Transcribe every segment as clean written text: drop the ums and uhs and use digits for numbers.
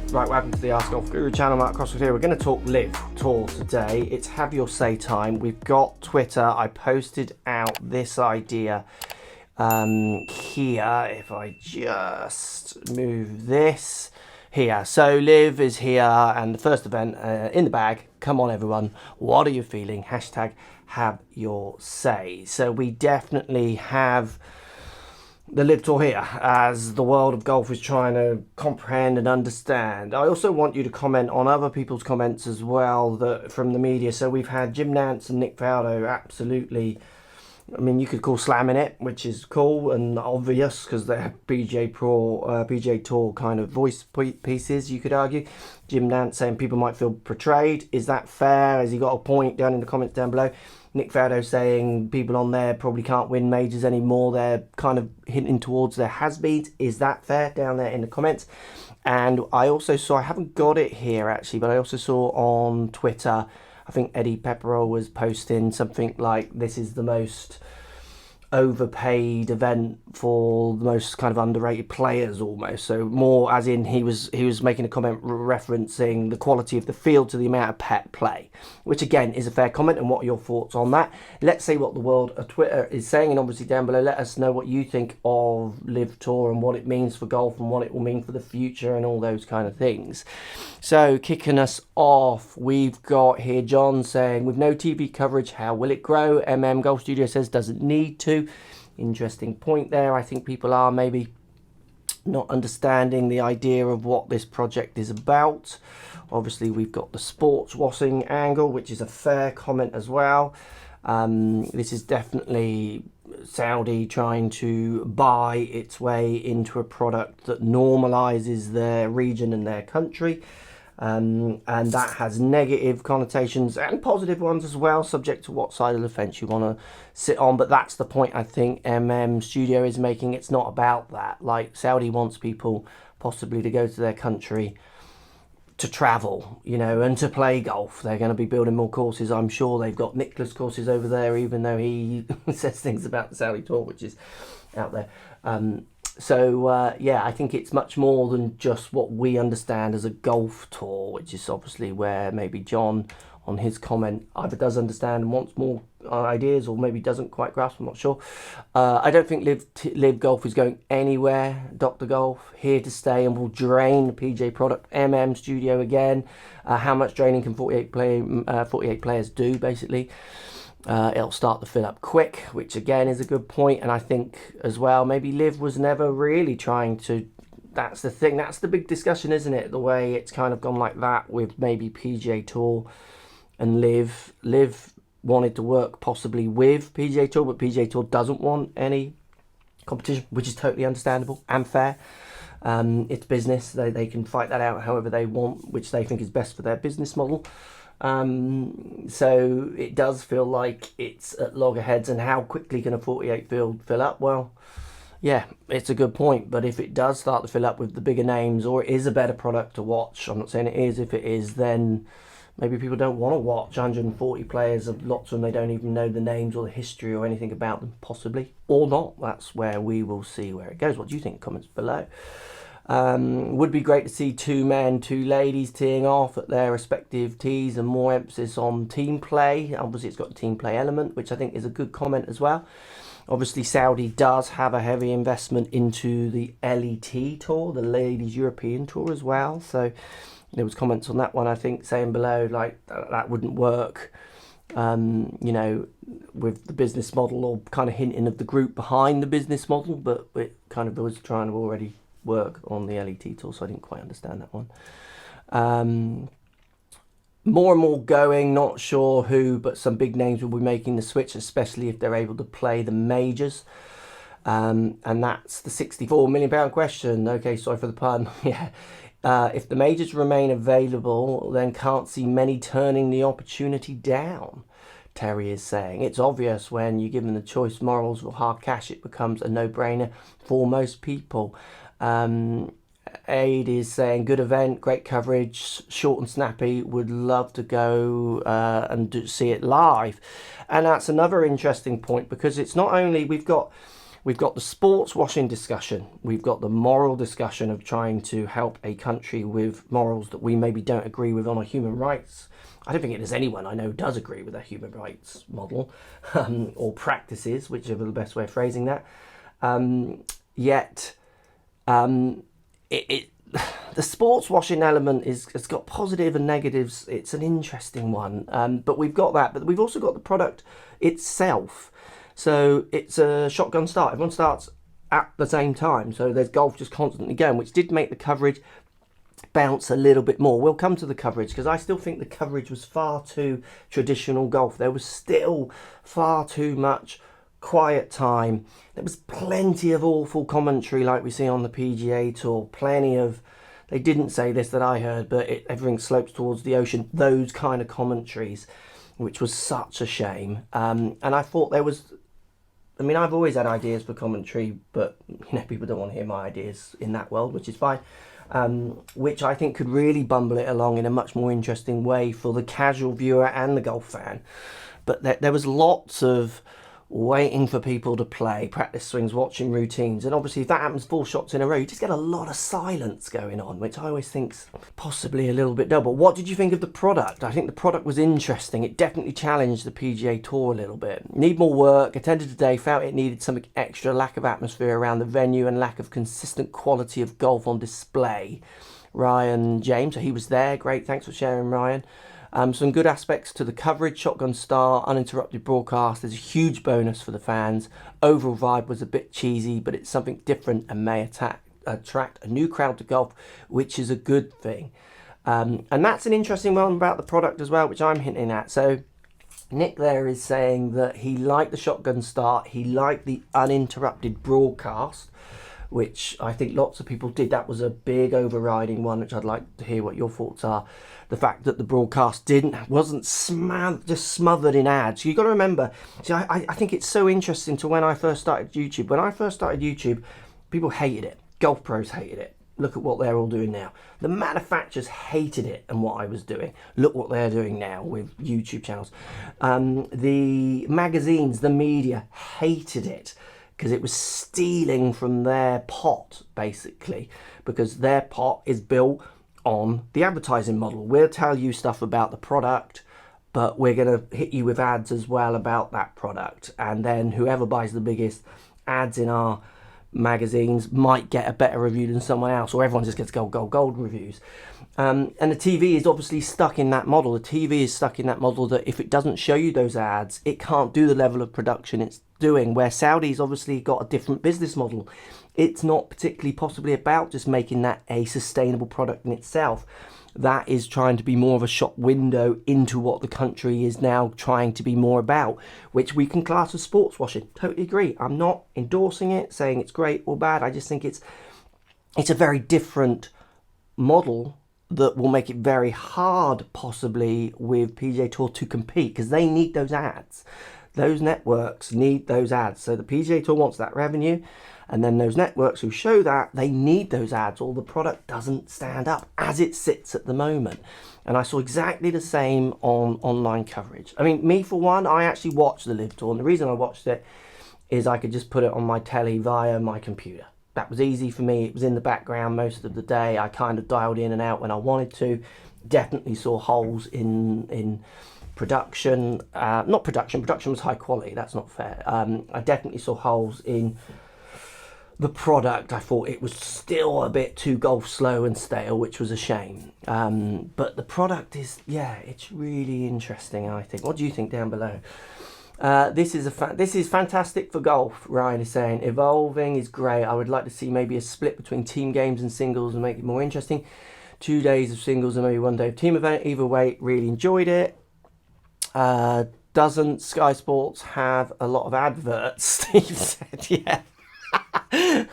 Right, welcome to the AskGolfGuru channel. Mark Crosswood here. We're going to talk LIV Tour today. It's have your say time. We've got Twitter. I posted out this idea here. If I just move this here. So LIV is here and the first event in the bag. Come on everyone. What are you feeling? Hashtag have your say. So we definitely have the LIV Tour here as the world of golf is trying to comprehend and understand. I also want you to comment on other people's comments as well from the media. So we've had Jim Nantz and Nick Faldo absolutely, I mean, you could call slamming it, which is cool and obvious because they're PGA Tour kind of voice pieces, you could argue. Jim Nantz saying people might feel portrayed. Is that fair? Has he got a point? Down in the comments down below. Nick Faldo saying people on there probably can't win majors anymore. They're kind of hinting towards their has-beens. Is that fair? Down there in the comments. And I also saw, I haven't got it here actually, but I also saw on Twitter, I think Eddie Pepperell was posting something like, this is the most overpaid event for the most kind of underrated players almost. So more as in he was making a comment referencing the quality of the field to the amount of pet play, which again is a fair comment. And what are your thoughts on that? Let's see what the world of Twitter is saying, and obviously down below let us know what you think of LIV Tour and what it means for golf and what it will mean for the future and all those kind of things. So kicking us off, we've got here John saying, with no TV coverage, how will it grow? Golf Studio says doesn't need to. Interesting point there. I think people are maybe not understanding the idea of what this project is about. Obviously we've got the sports washing angle, which is a fair comment as well. This is definitely Saudi trying to buy its way into a product that normalizes their region and their country. And that has negative connotations and positive ones as well, subject to what side of the fence you want to sit on. But that's the point I think Studio is making. It's not about that. Like, Saudi wants people possibly to go to their country to travel, you know, and to play golf. They're going to be building more courses. I'm sure they've got Nicholas courses over there, even though he says things about the Saudi Tour, which is out there. Yeah, I think it's much more than just what we understand as a golf tour, which is obviously where maybe John on his comment either does understand and wants more ideas or maybe doesn't quite grasp. I'm not sure. I don't think LIV Golf is going anywhere. Dr. Golf here to stay and will drain the PGA product. Studio again. How much draining can 48 players do basically? It'll start to fill up quick, which again is a good point. And I think as well, maybe LIV was never really trying to, that's the thing, that's the big discussion, isn't it? The way it's kind of gone like that with maybe PGA Tour and LIV. LIV wanted to work possibly with PGA Tour, but PGA Tour doesn't want any competition, which is totally understandable and fair. It's business. They can fight that out however they want, which they think is best for their business model. So it does feel like it's at loggerheads, and how quickly can a 48 field fill up? Well, yeah, it's a good point, but if it does start to fill up with the bigger names, or it is a better product to watch, I'm not saying it is, if it is, then maybe people don't want to watch 140 players, of lots of them they don't even know the names or the history or anything about them, possibly, or not. That's where we will see where it goes. What do you think? Comments below. Would be great to see 2 men, 2 ladies teeing off at their respective tees and more emphasis on team play. Obviously it's got a team play element, which I think is a good comment as well. Obviously Saudi does have a heavy investment into the LET Tour, the Ladies European Tour as well. So there was comments on that one, I think, saying below like that wouldn't work, you know, with the business model, or kind of hinting of the group behind the business model, but it kind of was trying to already work on the LET Tour, so I didn't quite understand that one. More and more going, not sure who, but some big names will be making the switch, especially if they're able to play the majors. And that's the £64 million question. Okay, sorry for the pun. Yeah. If the majors remain available, then can't see many turning the opportunity down, Terry is saying. It's obvious when you're given the choice, morals or hard cash, it becomes a no-brainer for most people. Aid is saying, good event, great coverage, short and snappy, would love to go and see it live. And that's another interesting point, because it's not only, we've got We've got the sports washing discussion. We've got the moral discussion of trying to help a country with morals that we maybe don't agree with on a human rights. I don't think there's anyone I know who does agree with a human rights model or practices, whichever the best way of phrasing that. The sports washing element it's got positive and negatives. It's an interesting one, but we've got that. But we've also got the product itself. So it's a shotgun start. Everyone starts at the same time. So there's golf just constantly going, which did make the coverage bounce a little bit more. We'll come to the coverage because I still think the coverage was far too traditional golf. There was still far too much quiet time. There was plenty of awful commentary like we see on the PGA Tour. Plenty of, they didn't say this that I heard, but everything slopes towards the ocean. Those kind of commentaries, which was such a shame. And I thought there was, I mean, I've always had ideas for commentary, but people don't want to hear my ideas in that world, which is fine. Which I think could really bumble it along in a much more interesting way for the casual viewer and the golf fan. But there was lots of waiting for people to play, practice swings, watching routines, and obviously if that happens 4 shots in a row, you just get a lot of silence going on, which I always think's possibly a little bit dull. But what did you think of the product? I think the product was interesting. It definitely challenged the PGA Tour a little bit. Need more work. Attended today, felt it needed something extra. Lack of atmosphere around the venue and lack of consistent quality of golf on display. Ryan James, so he was there. Great, thanks for sharing, Ryan. Some good aspects to the coverage, shotgun start, uninterrupted broadcast. There's a huge bonus for the fans. Overall vibe was a bit cheesy, but it's something different and may attract a new crowd to golf, which is a good thing. And that's an interesting one about the product as well, which I'm hinting at. So Nick there is saying that he liked the shotgun start, he liked the uninterrupted broadcast, which I think lots of people did. That was a big overriding one, which I'd like to hear what your thoughts are. The fact that the broadcast wasn't just smothered in ads. You've got to remember, see, I think it's so interesting to when I first started YouTube. When I first started YouTube, people hated it. Golf pros hated it. Look at what they're all doing now. The manufacturers hated it and what I was doing. Look what they're doing now with YouTube channels. The magazines, the media hated it because it was stealing from their pot, basically, because their pot is built on the advertising model. We'll tell you stuff about the product, but we're going to hit you with ads as well about that product. And then whoever buys the biggest ads in our magazines might get a better review than someone else, or everyone just gets gold reviews. And the TV is obviously stuck in that model. The TV is stuck in that model that if it doesn't show you those ads, it can't do the level of production it's doing, where Saudi's obviously got a different business model. It's not particularly possibly about just making that a sustainable product in itself. That is trying to be more of a shop window into what the country is now trying to be more about, which we can class as sports washing. Totally agree. I'm not endorsing it, saying it's great or bad. I just think it's a very different model that will make it very hard possibly with PGA Tour to compete, because they need those ads. Those networks need those ads. So the PGA Tour wants that revenue, and then those networks who show that, they need those ads, or the product doesn't stand up as it sits at the moment. And I saw exactly the same on online coverage. I mean, me for one, I actually watched the LIV Tour, and the reason I watched it is I could just put it on my telly via my computer. That was easy for me. It was in the background most of the day. I kind of dialed in and out when I wanted to. Definitely saw holes in production. Not production. Production was high quality. That's not fair. I definitely saw holes in the product. I thought it was still a bit too golf slow and stale, which was a shame. But the product is, yeah, it's really interesting, I think. What do you think down below? This is fantastic for golf. Ryan is saying evolving is great. I would like to see maybe a split between team games and singles and make it more interesting. 2 days of singles and maybe 1 day of team event. Either way, really enjoyed it. Doesn't Sky Sports have a lot of adverts? Steve said, yeah.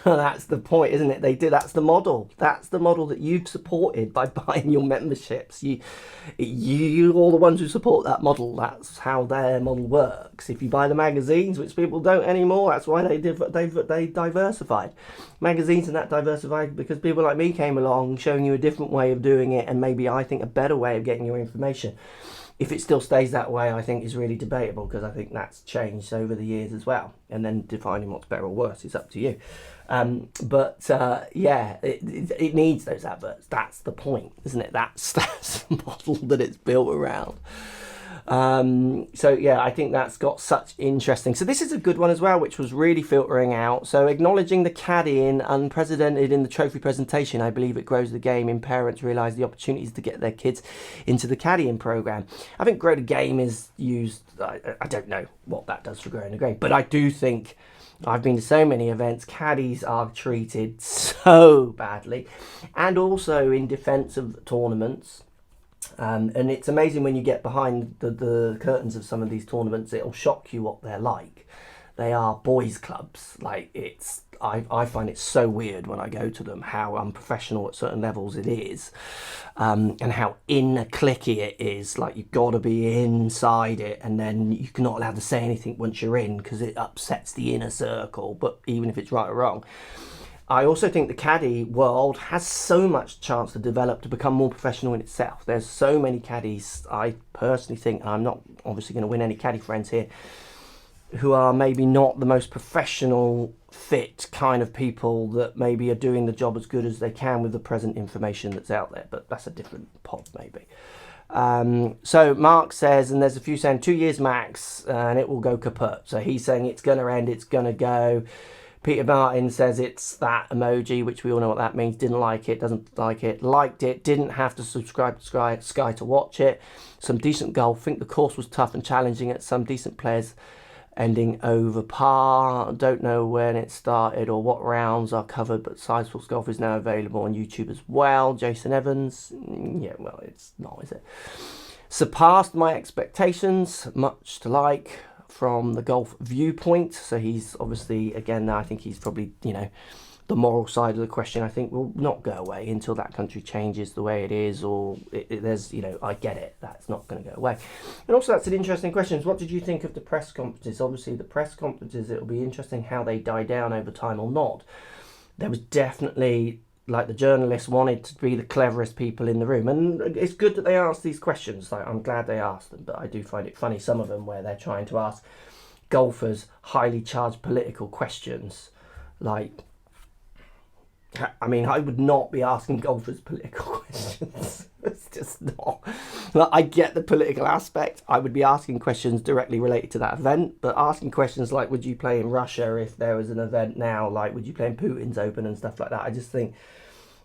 Well, that's the point, isn't it? They do. That's the model. That's the model that you've supported by buying your memberships. You all the ones who support that model. That's how their model works. If you buy the magazines, which people don't anymore, that's why they diversified. Magazines and that diversified because people like me came along showing you a different way of doing it, and maybe I think a better way of getting your information. If it still stays that way, I think is really debatable, because I think that's changed over the years as well. And then defining what's better or worse is up to you. Yeah, it needs those adverts. That's the point, isn't it? That's the model that it's built around. So yeah, I think that's got such interesting. So this is a good one as well, which was really filtering out. So acknowledging the caddying unprecedented in the trophy presentation, I believe it grows the game in parents realise the opportunities to get their kids into the caddying program. I think grow the game is used, I don't know what that does for growing the game, but I do think, I've been to so many events, caddies are treated so badly, and also in defence of tournaments. And it's amazing when you get behind the curtains of some of these tournaments, it'll shock you what they're like. They are boys' clubs. Like, it's, I find it so weird when I go to them, how unprofessional at certain levels it is, and how cliquey it is. Like, you've got to be inside it, and then you're not allowed to say anything once you're in, because it upsets the inner circle, but even if it's right or wrong. I also think the caddy world has so much chance to develop, to become more professional in itself. There's so many caddies, I personally think, and I'm not obviously going to win any caddy friends here, who are maybe not the most professional, fit kind of people that maybe are doing the job as good as they can with the present information that's out there. But that's a different pod maybe. So Mark says, and there's a few saying 2 years max and it will go kaput. So he's saying it's going to end, it's going to go. Peter Martin says it's that emoji, which we all know what that means. Didn't like it, doesn't like it, liked it, didn't have to subscribe to Sky to watch it. Some decent golf. Think the course was tough and challenging at some decent players ending over par. Don't know when it started or what rounds are covered, but Side Sports Golf is now available on YouTube as well. Jason Evans. Yeah, well, it's not, is it? Surpassed my expectations, much to like from the golf viewpoint. So he's obviously, again, I think he's probably, you know, the moral side of the question, I think, will not go away until that country changes the way it is, or there's, you know, I get it, that's not going to go away. And also, that's an interesting question. What did you think of the press conferences? Obviously, the press conferences, it'll be interesting how they die down over time or not. There was definitely, like, the journalists wanted to be the cleverest people in the room, and it's good that they asked these questions. Like, I'm glad they asked them, but I do find it funny, some of them, where they're trying to ask golfers highly charged political questions. Like, I mean, I would not be asking golfers political questions. It's just not. Like, I get the political aspect. I would be asking questions directly related to that event, but asking questions like, would you play in Russia if there was an event now? Like, would you play in Putin's Open and stuff like that? I just think,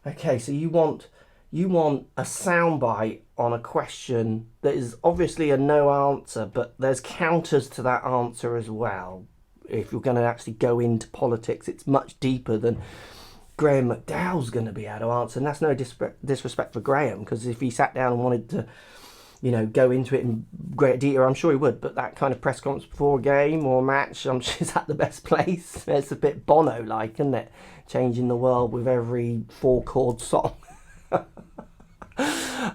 okay, so you want a soundbite on a question that is obviously a no answer, but there's counters to that answer as well. If you're going to actually go into politics, it's much deeper than Graham McDowell's going to be able to answer. And that's no disrespect for Graham, because if he sat down and wanted to, you know, go into it in great detail, I'm sure he would. But that kind of press conference before a game or a match, I'm sure, is at the best place. It's a bit Bono-like, isn't it? Changing the world with every 4-chord song.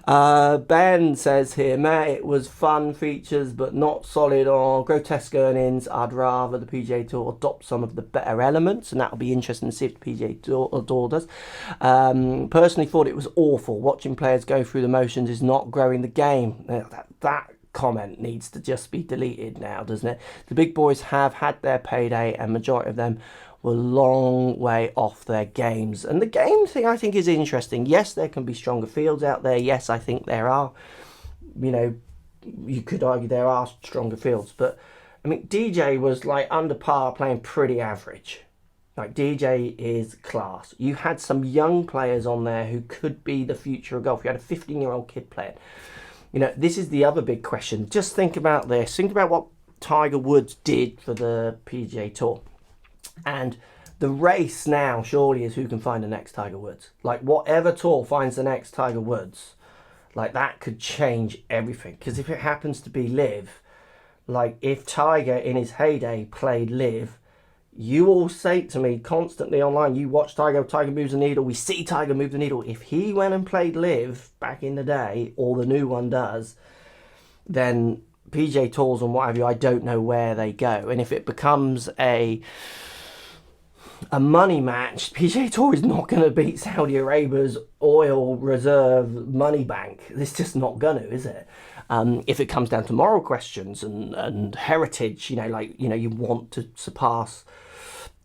Ben says here, Matt, it was fun features but not solid or grotesque earnings. I'd rather the PGA Tour adopt some of the better elements, and that'll be interesting to see if the PGA Tour does. Personally thought it was awful. Watching players go through the motions is not growing the game. That comment needs to just be deleted now, doesn't it? The big boys have had their payday, and majority of them were a long way off their games. And the game thing, I think, is interesting. Yes, there can be stronger fields out there. Yes, I think there are. You know, you could argue there are stronger fields. But, I mean, DJ was, like, under par playing pretty average. Like, DJ is class. You had some young players on there who could be the future of golf. You had a 15-year-old kid playing. You know, this is the other big question. Just think about this. Think about what Tiger Woods did for the PGA Tour. And the race now surely is who can find the next Tiger Woods. Like, whatever tour finds the next Tiger Woods, like, that could change everything. Because if it happens to be LIV, like, if Tiger in his heyday played LIV, you all say to me constantly online, you watch Tiger moves the needle, we see Tiger move the needle. If he went and played LIV back in the day, or the new one does, then PGA Tours and what have you, I don't know where they go. And if it becomes a money match, PGA Tour is not going to beat Saudi Arabia's oil reserve money bank. It's just not going to, is it? If it comes down to moral questions and heritage, you want to surpass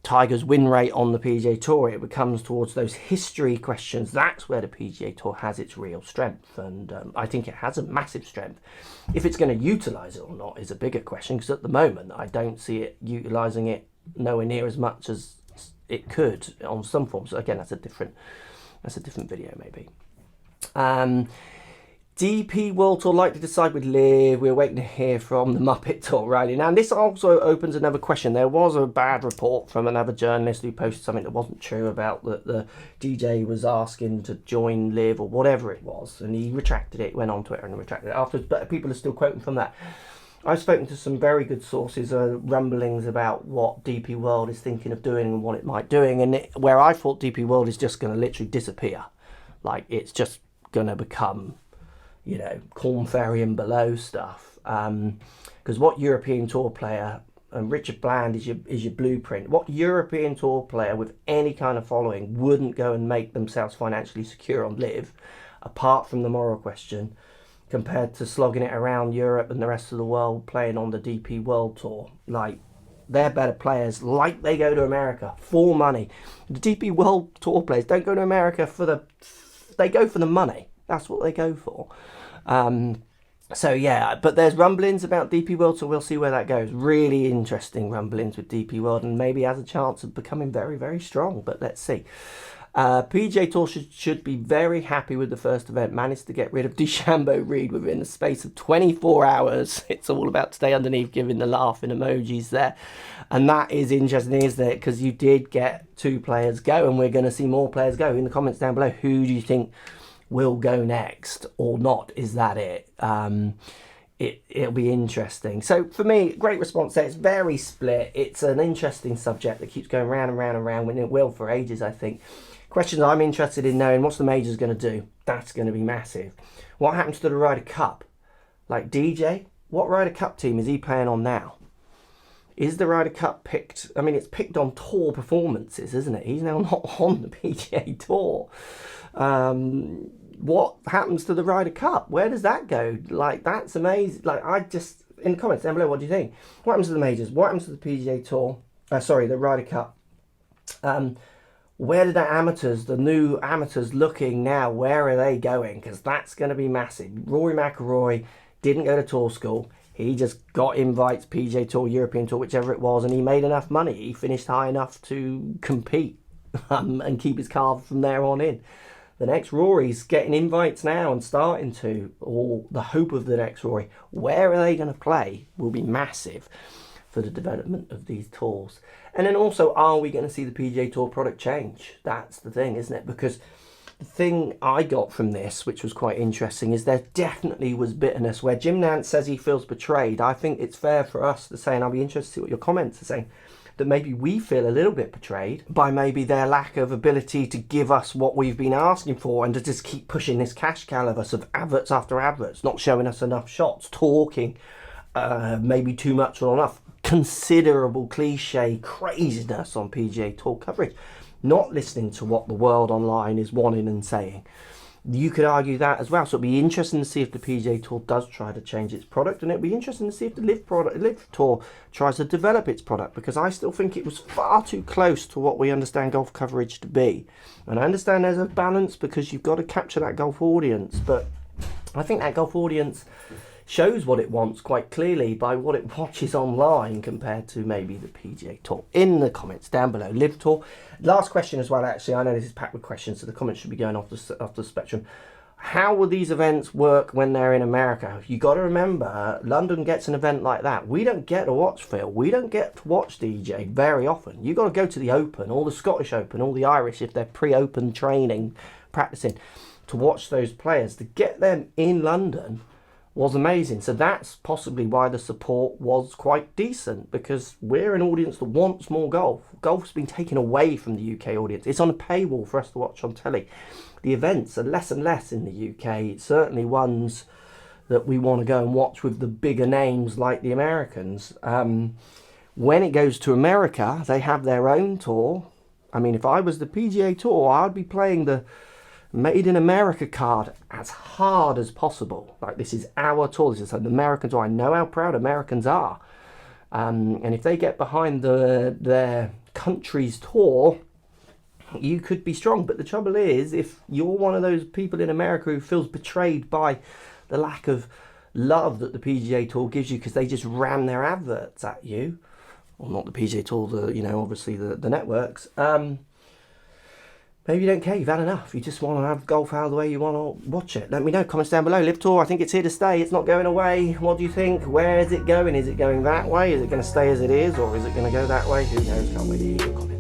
Tiger's win rate on the PGA Tour, it becomes towards those history questions. That's where the PGA Tour has its real strength, and I think it has a massive strength. If it's going to utilise it or not is a bigger question, because at the moment I don't see it utilising it nowhere near as much as it could on some forms. Again, that's a different video maybe. DP World Tour likely to decide with LIV. We're waiting to hear from the Muppet Tour, Riley. Now, this also opens another question. There was a bad report from another journalist who posted something that wasn't true about that the DJ was asking to join LIV or whatever it was, and he retracted it, went on Twitter and retracted it afterwards, but people are still quoting from that. I've spoken to some very good sources, rumblings about what DP World is thinking of doing and what it might doing, and where I thought DP World is just going to literally disappear. Like, it's just going to become, Corn Ferry and below stuff. Because what European Tour player, and Richard Bland is your blueprint, what European Tour player with any kind of following wouldn't go and make themselves financially secure on LIV, apart from the moral question, compared to slogging it around Europe and the rest of the world playing on the DP World Tour? Like, they're better players, like they go to America for money. The DP World Tour players don't go to America they go for the money. That's what they go for. So yeah, but there's rumblings about DP World, so we'll see where that goes. Really interesting rumblings with DP World, and maybe has a chance of becoming very, very strong, but let's see. PGA Tour should be very happy with the first event. Managed to get rid of DeChambeau Reed within the space of 24 hours. It's all about stay underneath, giving the laughing emojis there. And that is interesting, isn't it? Because you did get 2 players go, and we're going to see more players go. In the comments down below, who do you think will go next or not? Is that it? It'll be interesting. So for me, great response there. It's very split. It's an interesting subject that keeps going round and round and round, and it will for ages, I think. Questions I'm interested in knowing: what's the majors going to do? That's going to be massive. What happens to the Ryder Cup? Like DJ, what Ryder Cup team is he playing on now? Is the Ryder Cup picked? I mean, it's picked on tour performances, isn't it? He's now not on the PGA Tour. What happens to the Ryder Cup? Where does that go? Like, that's amazing. Like, in the comments down below, what do you think? What happens to the majors? What happens to the PGA Tour? The Ryder Cup. Where did the new amateurs looking now, where are they going? Because that's going to be massive. Rory McIlroy didn't go to tour school. He just got invites, PGA Tour, European Tour, whichever it was, and he made enough money. He finished high enough to compete and keep his card from there on in. The next Rory's getting invites now and starting to, or the hope of the next Rory. Where are they going to play will be massive for the development of these tours. And then also, are we going to see the PGA Tour product change? That's the thing, isn't it? Because the thing I got from this, which was quite interesting, is there definitely was bitterness. Where Jim Nance says he feels betrayed, I think it's fair for us to say, and I'll be interested to see what your comments are saying, that maybe we feel a little bit betrayed by maybe their lack of ability to give us what we've been asking for, and to just keep pushing this cash cow of us of adverts after adverts, not showing us enough shots, talking maybe too much or enough, considerable cliche craziness on PGA Tour coverage, not listening to what the world online is wanting and saying. You could argue that as well. So it'll be interesting to see if the PGA Tour does try to change its product, and it'll be interesting to see if the LIV Tour tries to develop its product, because I still think it was far too close to what we understand golf coverage to be. And I understand there's a balance because you've got to capture that golf audience, but I think that golf audience shows what it wants quite clearly by what it watches online compared to maybe the PGA Tour. In the comments down below, LIV Tour. Last question as well, actually. I know this is packed with questions, so the comments should be going off the spectrum. How will these events work when they're in America? You got to remember, London gets an event like that. We don't get to watch Phil. We don't get to watch DJ very often. You got to go to the Open, or the Scottish Open, or the Irish if they're pre-Open training, practicing, to watch those players. To get them in London was amazing. So that's possibly why the support was quite decent, because we're an audience that wants more golf. Golf's been taken away from the UK audience. It's on a paywall for us to watch on telly. The events are less and less in the UK. It's certainly ones that we want to go and watch with the bigger names like the Americans. When it goes to America, they have their own tour. I mean, if I was the PGA Tour, I'd be playing the Made in America card as hard as possible. Like, this is our tour. This is the American tour. I know how proud Americans are. And if they get behind their country's tour, you could be strong. But the trouble is, if you're one of those people in America who feels betrayed by the lack of love that the PGA Tour gives you because they just ram their adverts at you, well, not the PGA Tour, obviously the networks, maybe you don't care, you've had enough, you just want to have golf how the way you want to watch it. Let me know, comments down below. LIV Tour, I think it's here to stay, it's not going away. What do you think? Where is it going? Is it going that way? Is it going to stay as it is, or is it going to go that way? Who knows? Can't wait to hear your comments.